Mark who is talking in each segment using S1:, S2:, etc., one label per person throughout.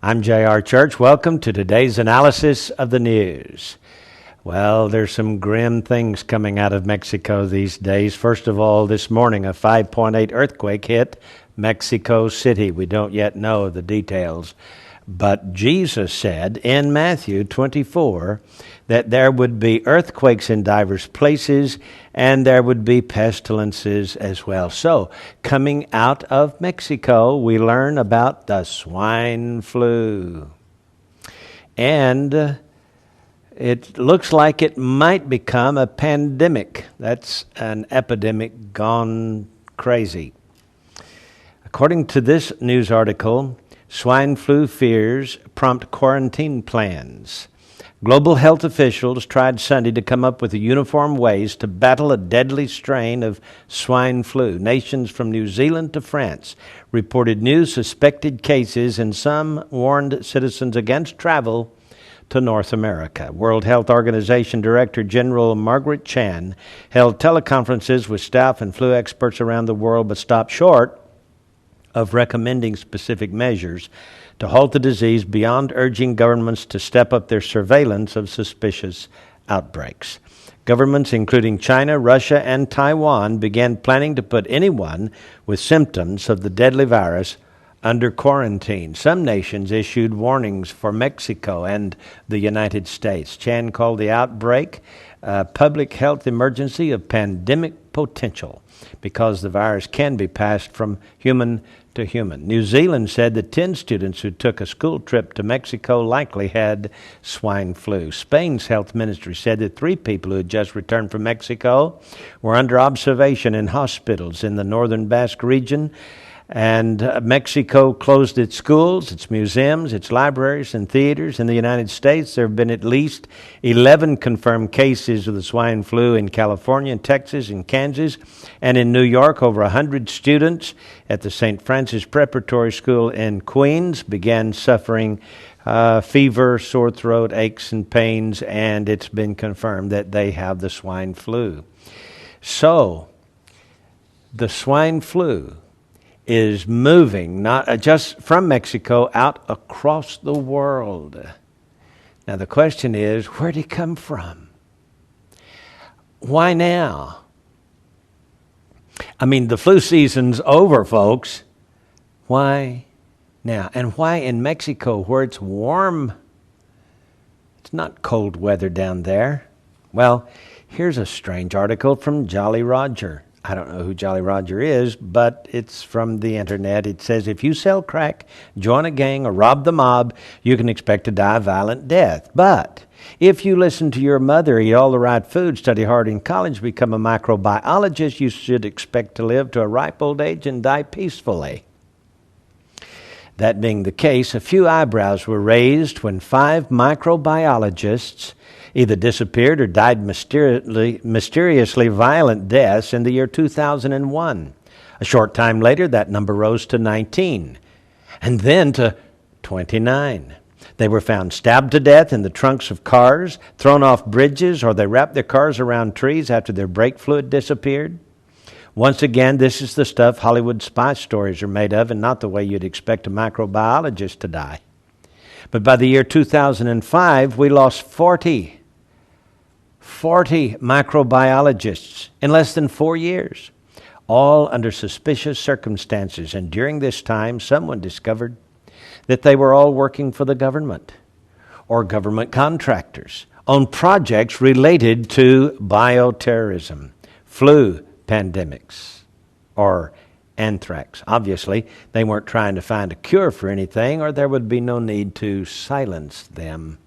S1: I'm J.R. Church. Welcome to today's analysis of the news. Well, there's some grim things coming out of Mexico these days. First of all, this morning, a 5.8 earthquake hit Mexico City. We don't yet know the details. But Jesus said in Matthew 24 that there would be earthquakes in diverse places and there would be pestilences as well. So, coming out of Mexico, we learn about the swine flu. And it looks like it might become a pandemic. That's an epidemic gone crazy. According to this news article, swine flu fears prompt quarantine plans. Global health officials tried Sunday to come up with uniform ways to battle a deadly strain of swine flu. Nations from New Zealand to France reported new suspected cases, and some warned citizens against travel to North America. World Health Organization Director General Margaret Chan held teleconferences with staff and flu experts around the world, but stopped short of recommending specific measures to halt the disease beyond urging governments to step up their surveillance of suspicious outbreaks. Governments including China, Russia, and Taiwan began planning to put anyone with symptoms of the deadly virus under quarantine. Some nations issued warnings for Mexico and the United States. Chan called the outbreak a public health emergency of pandemic potential because the virus can be passed from human to human. New Zealand said that 10 students who took a school trip to Mexico likely had swine flu. Spain's health ministry said that 3 people who had just returned from Mexico were under observation in hospitals in the northern Basque region. And Mexico closed its schools, its museums, its libraries, and theaters. In the United States, there have been at least 11 confirmed cases of the swine flu in California, and Texas, and Kansas. And in New York, over 100 students at the St. Francis Preparatory School in Queens began suffering fever, sore throat, aches, and pains, and it's been confirmed that they have the swine flu. So, the swine flu is moving not just from Mexico out across the world. Now the question is, where did it come from? Why now? I mean, the flu season's over, folks. Why now? And why in Mexico where it's warm? It's not cold weather down there. Well, here's a strange article from Jolly Roger. I don't know who Jolly Roger is, but it's from the internet. It says, if you sell crack, join a gang, or rob the mob, you can expect to die a violent death. But if you listen to your mother, eat all the right food, study hard in college, become a microbiologist, you should expect to live to a ripe old age and die peacefully. That being the case, a few eyebrows were raised when 5 microbiologists either disappeared or died mysteriously violent deaths in the year 2001. A short time later, that number rose to 19, and then to 29. They were found stabbed to death in the trunks of cars, thrown off bridges, or they wrapped their cars around trees after their brake fluid disappeared. Once again, this is the stuff Hollywood spy stories are made of, and not the way you'd expect a microbiologist to die. But by the year 2005, we lost 40 microbiologists in less than 4 years, all under suspicious circumstances. And during this time, someone discovered that they were all working for the government or government contractors on projects related to bioterrorism, flu pandemics, or anthrax. Obviously, they weren't trying to find a cure for anything, or there would be no need to silence them.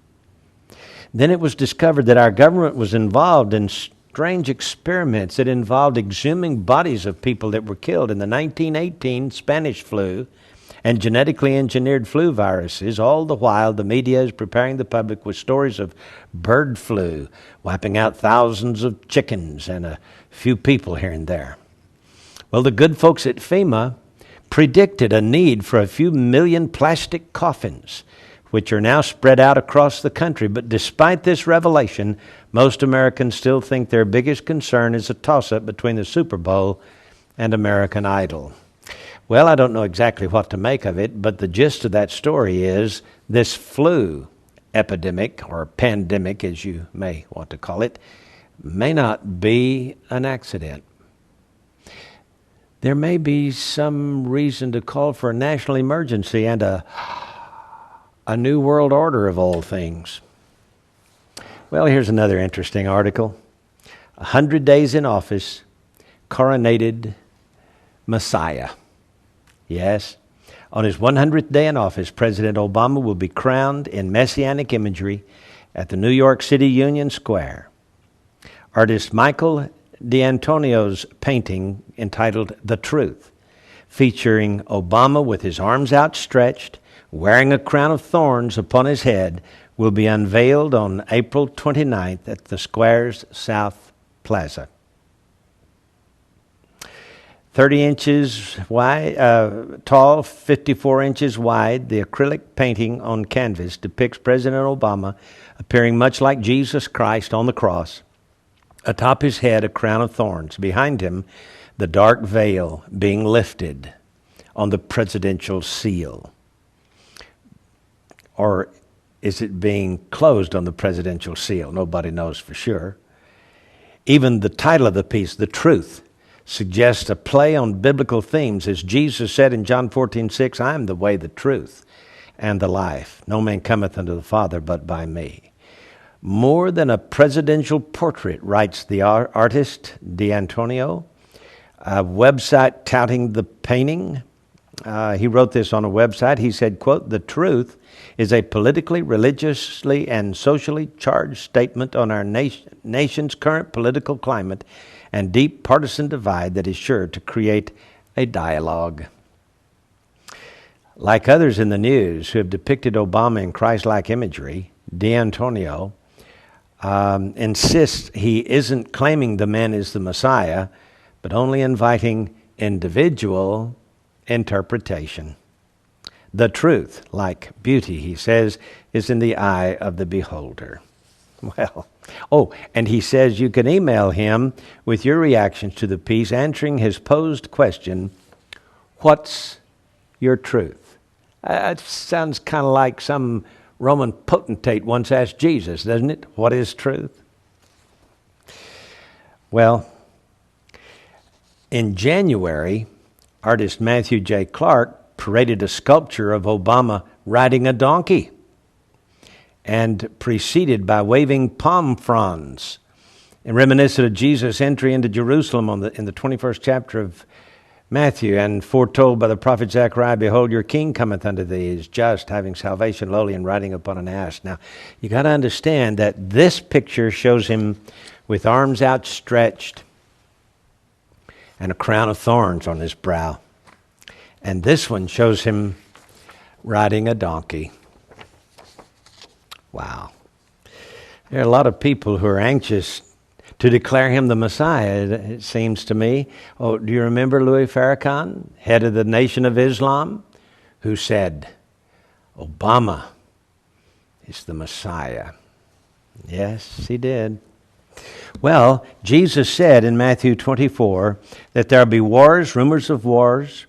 S1: Then it was discovered that our government was involved in strange experiments that involved exhuming bodies of people that were killed in the 1918 Spanish flu and genetically engineered flu viruses. All the while, the media is preparing the public with stories of bird flu, wiping out thousands of chickens and a few people here and there. Well, the good folks at FEMA predicted a need for a few million plastic coffins, which are now spread out across the country. But despite this revelation, most Americans still think their biggest concern is a toss-up between the Super Bowl and American Idol. Well, I don't know exactly what to make of it, but the gist of that story is this flu epidemic, or pandemic as you may want to call it, may not be an accident. There may be some reason to call for a national emergency and a new world order of all things. Well, here's another interesting article. 100 days in office, coronated Messiah. Yes, on his 100th day in office, President Obama will be crowned in messianic imagery at the New York City Union Square. Artist Michael D'Antonio's painting entitled The Truth, featuring Obama with his arms outstretched, wearing a crown of thorns upon his head, will be unveiled on April 29th at the square's South Plaza. 30 inches wide, tall, 54 inches wide, the acrylic painting on canvas depicts President Obama appearing much like Jesus Christ on the cross. Atop his head, a crown of thorns. Behind him, the dark veil being lifted on the presidential seal. Or is it being closed on the presidential seal? Nobody knows for sure. Even the title of the piece, The Truth, suggests a play on biblical themes. As Jesus said in John 14:6, I am the way, the truth, and the life. No man cometh unto the Father but by me. More than a presidential portrait, writes the artist D'Antonio, a website touting the painting. He wrote this on a website. He said, quote, "The truth is a politically, religiously, and socially charged statement on our nation's current political climate and deep partisan divide that is sure to create a dialogue." Like others in the news who have depicted Obama in Christ-like imagery, D'Antonio insists he isn't claiming the man is the Messiah, but only inviting individual interpretation. The truth, like beauty, he says, is in the eye of the beholder. Well, and he says you can email him with your reactions to the piece, answering his posed question, what's your truth? It sounds kind of like some Roman potentate once asked Jesus, doesn't it? What is truth? Well, in January, artist Matthew J. Clark paraded a sculpture of Obama riding a donkey and preceded by waving palm fronds, and reminiscent of Jesus' entry into Jerusalem in the 21st chapter of Matthew, and foretold by the prophet Zechariah, behold, your king cometh unto thee, is just, having salvation, lowly, and riding upon an ass. Now, you got to understand that this picture shows him with arms outstretched and a crown of thorns on his brow. And this one shows him riding a donkey. Wow. There are a lot of people who are anxious to declare him the Messiah, it seems to me. Oh, do you remember Louis Farrakhan, head of the Nation of Islam, who said, Obama is the Messiah? Yes, he did. Well, Jesus said in Matthew 24 that there will be wars, rumors of wars,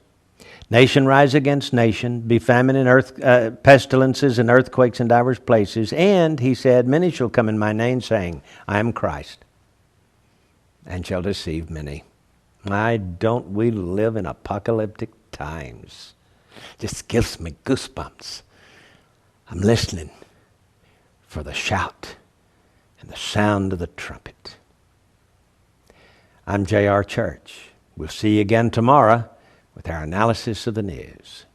S1: nation rise against nation, be famine and pestilences and earthquakes in divers places. And he said, many shall come in my name, saying, I am Christ, and shall deceive many. Why don't we live in apocalyptic times? Just gives me goosebumps. I'm listening for the shout and the sound of the trumpet. I'm J.R. Church. We'll see you again tomorrow with our analysis of the news.